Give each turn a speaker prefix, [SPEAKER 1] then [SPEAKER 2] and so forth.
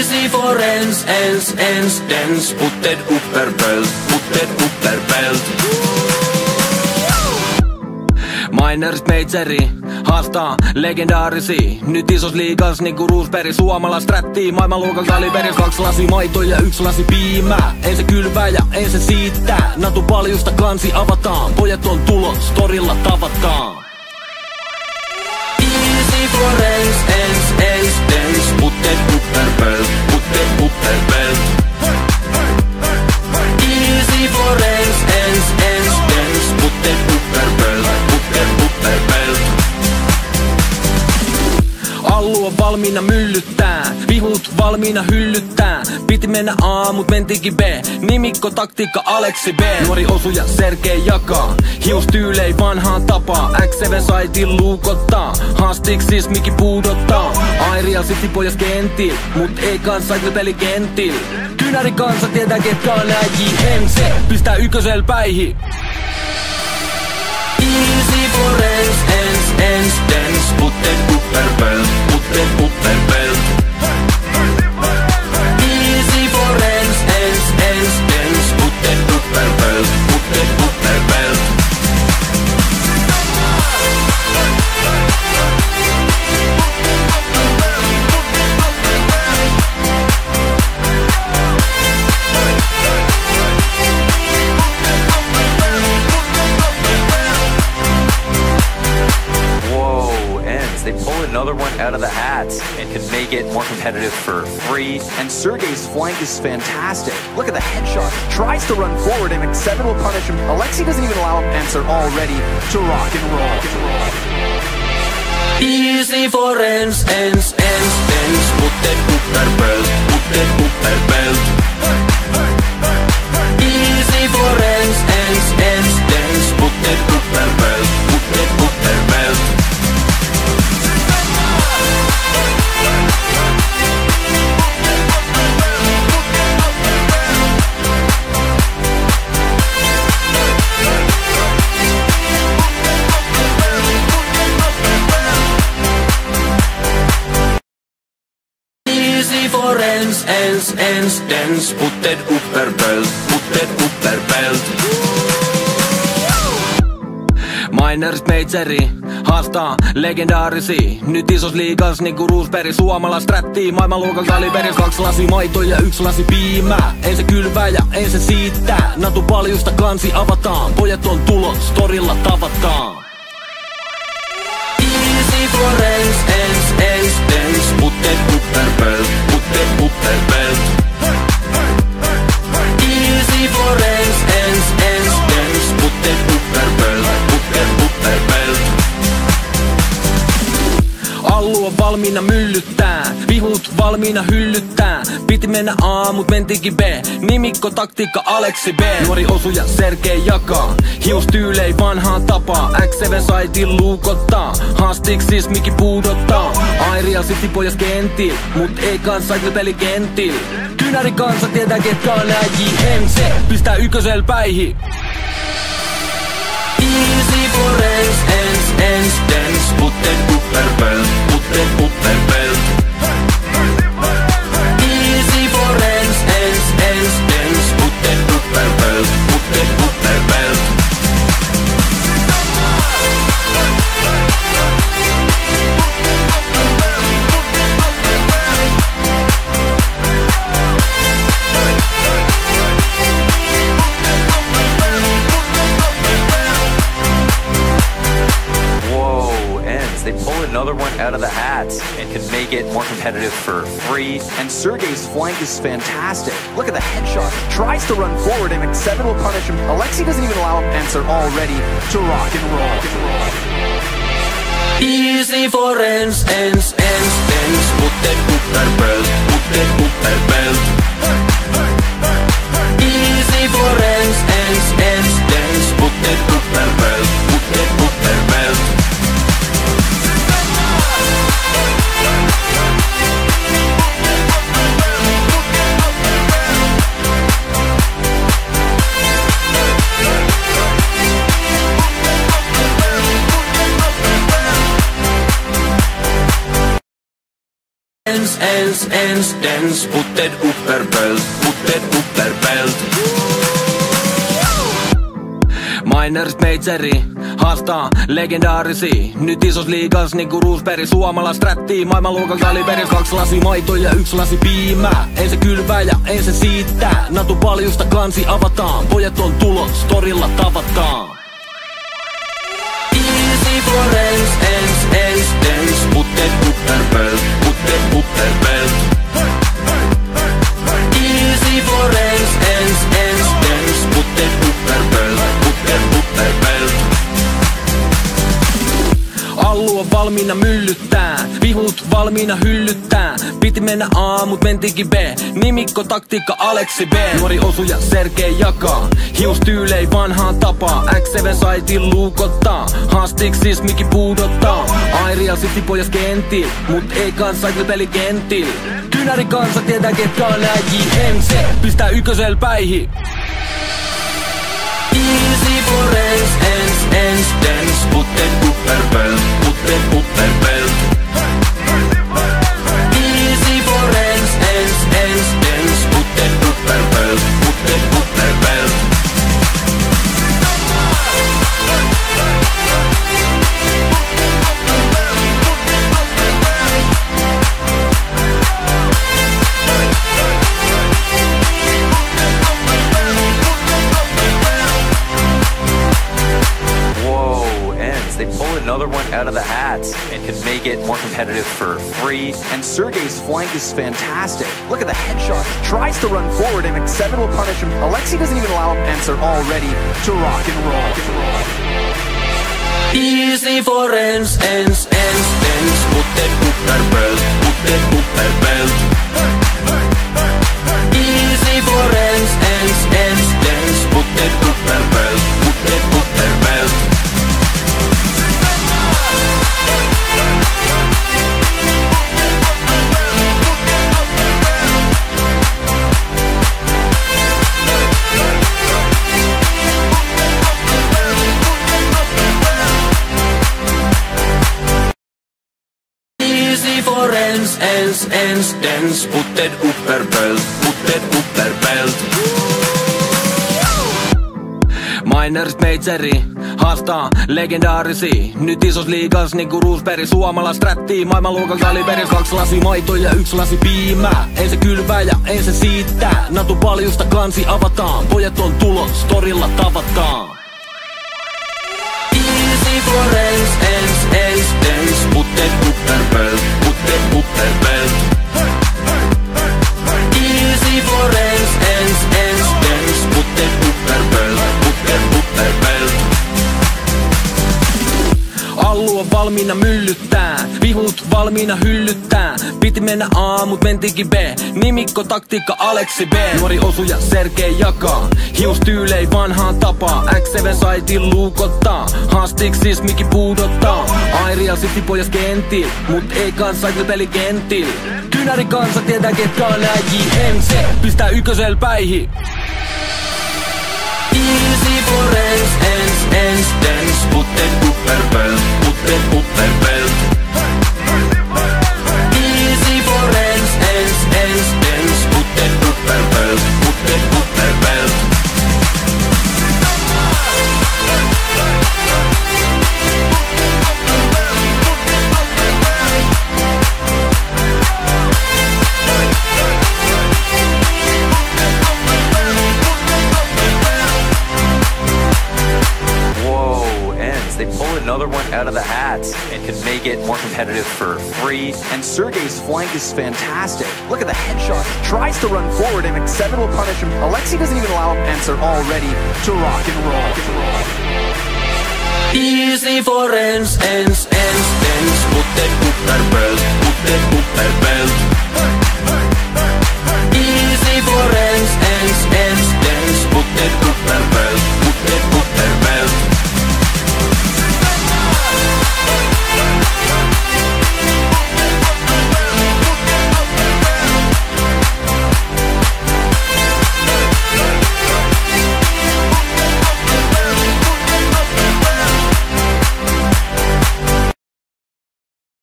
[SPEAKER 1] Easy for ens, dance, putted upper belt. Minerist Majori haastaa legendaarisia. Nyt isos liigas niinku Roosberg, suomalais rättii. Maailmanluokan kaliberis, 2 lasi maitoa ja 1 lasi piimää. Ei se kylvää ja ei se siittää. Natu paljusta kansi avataan. Pojat on tulos, torilla tavataan. Easy for ens, dance, putted upper belt. Easy for ens, dance, putted upper belt. Allu on valmiina myllyttää, vihut valmiina hyllyttää. Piti mennä A, mut mentiinkin B. Nimikko, taktiikka, Aleksi B. Nuori osuja, Sergei jakaa. Hiustyylei vanhaan tapaa. X7 saitin luukottaa. Haastiksis Miki puudottaa. Aireal City pojas kentil, mut ei kans peli kentil. Kynäri kansa tietää ketkä on äijii. MC pistää ykkösel päihin. Easy for ens, dance, putted upper belt. Easy for ens, dance, putted upper belt.
[SPEAKER 2] They pull another one out of the hat and can make it more competitive for free.
[SPEAKER 3] And Sergei's flank is fantastic. Look at the headshot. He tries to run forward and X7 will punish him. Aleksi doesn't even allow him, and they're all ready to rock and roll.
[SPEAKER 1] Easy for ens, dance, putted upper belt. Easy for ens, dance, putted upper belt. For ens, dance, putted upper belt. Minerist Majori haastaa legendaarisia. Nyt isos liigas niinku Roosberg, suomalais rättii. Maailmanluokan kaliberis, 2 lasi maitoa ja 1 lasi piimää. Ei se kylvää ja ei se siittää. Natu paljusta kansi avataan. Pojat on tulos, torilla tavataan. Easy for ens, dance, putted upper belt. Easy for ens, dance, putted upper belt. Allu on valmiina myllyttää, vihut valmiina hyllyttää. Piti mennä A, mut mentiinkin B. Nimikko, taktiikka, Aleksi B. Nuori osuja, Sergei jakaa. Hiustyylei vanhaan tapaa. X7 saitin luukottaa. Haastiksis Miki puudottaa. Aireal City pojas kentil, mut ei kans peli kentil. Kynäri kansa tietää ketkä on äijii. MC pistää ykkösel päihin. Easy for ens, dance, putted upper belt. Easy for ens, dance, putted upper belt.
[SPEAKER 2] They pull another one out of the hat and can make it more competitive for free.
[SPEAKER 3] And Sergei's flank is fantastic. Look at the headshot. He tries to run forward and X7 will punish him. Aleksi doesn't even allow him, and they're all ready to rock and roll.
[SPEAKER 1] Easy for ens, dance, putted upper belt. Easy for ens, dance, putted upper belt. Dance, put det upperbelt. Miners Majori haastaa legendaarisia. Nyt isos liigas niinku Roosberg. Suomalais rättii maailmanluokan kaliberis. 2 lasi maito ja 1 lasi piimää. Ei se kylvää ja ei se siittää. Natu paljusta kansi avataan. Pojat on tulos, torilla tavataan. Easy for dance, put det upperbelt. Easy for dance, put det upperbelt. Allu on valmiina myllyttää, vihut valmiina hyllyttää. Piti mennä A, mut mentikin B. Nimikko, taktiikka, Aleksi B. Nuori osuja, Sergei jakaa. Hiustyylei vanhaan tapaa. X7 saitin luukottaa. Haastiksis miki puudottaa. Airia City pojas kentil, mut ei kanssa peli kentil. Kynäri kansa tietää ketkä on nää JMC. Pistää ykkösel päihin. Easy for dance, put det upperbelt. Easy for dance, put det upperbelt.
[SPEAKER 2] They pull another one out of the hat and can make it more competitive for free.
[SPEAKER 3] And Sergei's flank is fantastic. Look at the headshot. Tries to run forward and X7 will punish him. Alexi doesn't even allow him to answer, all ready to rock and roll.
[SPEAKER 1] Easy for dance, put det upperbelt. Easy for dance, put det upperbelt. Dance, put det upperbelt. Miners Majori haastaa legendaarisia. Nyt isos liigas niinku Roosberg. Suomalais rättii maailmanluokan kaliberis. 2 lasi maito ja 1 lasi piimää. Ei se kylvää ja ei se siittää. Natu paljusta kansi avataan. Pojat on tulos, torilla tavataan. Easy for dance, put det upperbelt. Easy for dance, put det upperbelt. Allu on valmiina myllyttää, vihut valmiina hyllyttää. Piti mennä A, mut mentikin B. Nimikko, taktiikka, Aleksi B. Nuori osuja, Sergei jakaa. Hiustyylei vanhaan tapaa. X7 saitin luukottaa. Haastiksis miki puudottaa. Airia City pojas kentil, mut ei kanssa peli kentil. Kynäri kansa tietää ketkä on nää JMC. Pistää ykkösel päihin. Easy for dance, put det upperbelt. Easy for dance, put det upperbelt.
[SPEAKER 2] They pull another one out of the hat and can make it more competitive for free.
[SPEAKER 3] And Sergei's flank is fantastic. Look at the headshot. Tries to run forward and X7 will punish him. Alexi doesn't even allow him to answer, all ready to rock and roll.
[SPEAKER 1] Easy for dance, put det upperbelt.